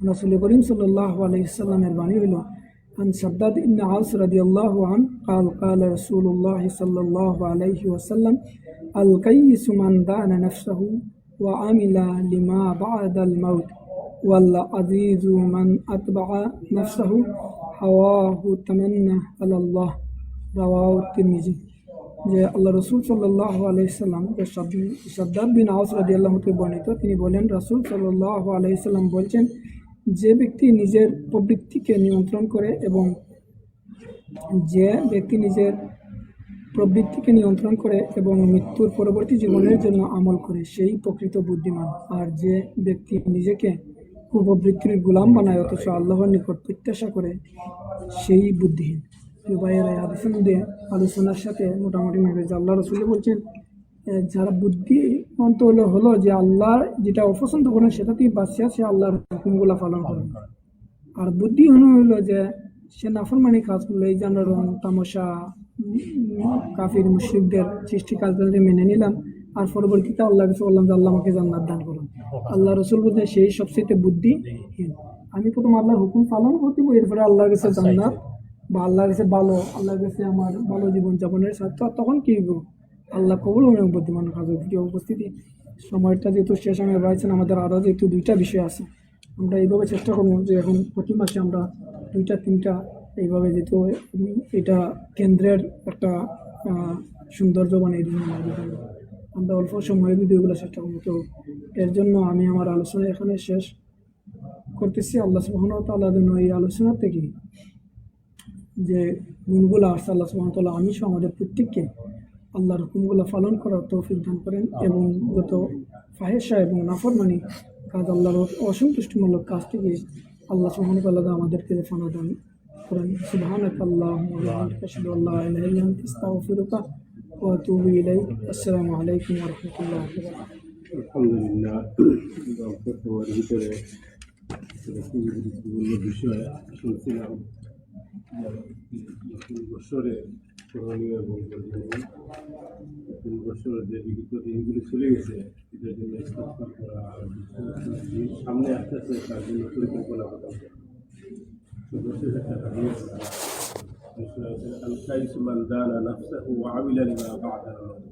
রাসূল করিম সাল্লাল্লাহু আলাইহি ওয়াসাল্লামের বাণী হলো عن شداد بن عوس رضي الله عنه قال قال رسول الله صلى الله عليه وسلم الكيس من دان نفسه وعمل لما بعد الموت والعزيز من أتبع نفسه هواه تمنى على الله رواه الترمذي যে আল্লাহ রসুল সাল্লাল্লাহু আলাইহি সাল্লাম শাদ্দাদ বিন আওস রাদিয়াল্লাহু থেকে বর্ণিত, তিনি বলেন রাসূল সাল্লাল্লাহু আলাইহি সাল্লাম বলছেন, যে ব্যক্তি নিজের প্রবৃত্তিকে নিয়ন্ত্রণ করে এবং মৃত্যুর পরবর্তী জীবনের জন্য আমল করে সেই প্রকৃত বুদ্ধিমান। আর যে ব্যক্তি নিজেকে কুপ্রবৃত্তির গোলাম বানায় অথচ আল্লাহর নিকট প্রত্যাশা করে সেই বুদ্ধিহীন। ভাইয়েরা, হাদিসের মধ্যে আলোচনার সাথে মোটামুটি মিলে যে আল্লাহ রসুল বলছেন যারা বুদ্ধিমন্ত হলো যে আল্লাহ যেটা অপছন্দ করেন সেটাতেই বাঁচিয়া সে আল্লাহর হুকুমগুলা পালন করে। আর বুদ্ধিহীন হলো যে সে নাফরমানি কাজ করলো, এই জানারণ তামাশা কাফির মুশরিকদের সৃষ্টি কাজগুলো মেনে নিলাম আর পরবর্তীতে আল্লাহর কাছে বললাম যে আল্লাহ আমাকে জান্নাত দান করুন। আল্লাহ রসুল বলছেন সেই সবচেয়ে বুদ্ধিহীন। আমি প্রথম আল্লাহর হুকুম পালন করতে এরপরে আল্লাহর কাছে জান্নাত বা আল্লাহর কাছে আল্লাহর কাছে আমার ভালো জীবনযাপনের সাথে তখন কি আল্লাহ কবুল অনেক বুদ্ধিমান কাজ। প্রিয় উপস্থিতি, সময়টা যেহেতু শেষ আমি রয়েছেন, আমাদের আরও যেহেতু 2টা বিষয় আছে, আমরা এইভাবে চেষ্টা করবো যে এখন প্রতি মাসে আমরা 2-3টা এইভাবে যেহেতু এটা কেন্দ্রের একটা সৌন্দর্য বানিয়ে দিন আমরা অল্প সময়ে ভিডিওগুলো চেষ্টা করবো। তো এর জন্য আমি আমার আলোচনা এখানে শেষ করতেছি। আল্লাহ সুবহানাহু ওয়া তাআলা যেন এই আলোচনা থেকে যে গুণগুলো আসছে আল্লাহ সুবহানাহু ওয়া তাআলা আমি সহ আমাদের প্রত্যেককে আল্লাহর হুকুমগুলো পালন করার তৌফিক দান করেন এবং যত ফাহেশা এবং নাফরমানি কাজ, আল্লাহর অসন্তুষ্টিমূলক কাজ থেকে আল্লাহ সুবহানাহু ওয়া তাআলা আমাদেরকে ফানা দান করেন। সুবহানাকা আল্লাহুম্মা ওয়া বিহামদিকা আশহাদু আল্লা ইলাহা ইল্লা আনতা আস্তাগফিরুকা ওয়া আতুবু ইলাইক। আসসালামু আলাইকুম ওয়া রাহমাতুল্লাহি ওয়া বারাকাতুহু। আলহামদুলিল্লাহ, বর্তমানের ভিতরে গুরুত্বপূর্ণ বিষয় শুনছিলাম। নতুন বছরে করণীয় এবং নতুন বছরের যে বিগত দিনগুলি চলে গেছে এটার জন্য ইস্তেগফার করা, সামনে আসতেছে তার জন্য পরিকল্পনা করা। সর্বশেষ একটা হাদিস আল-কাইসু মান দানা নাফসাহু ওয়া আমিলা লিমা বা'দাল মাউত।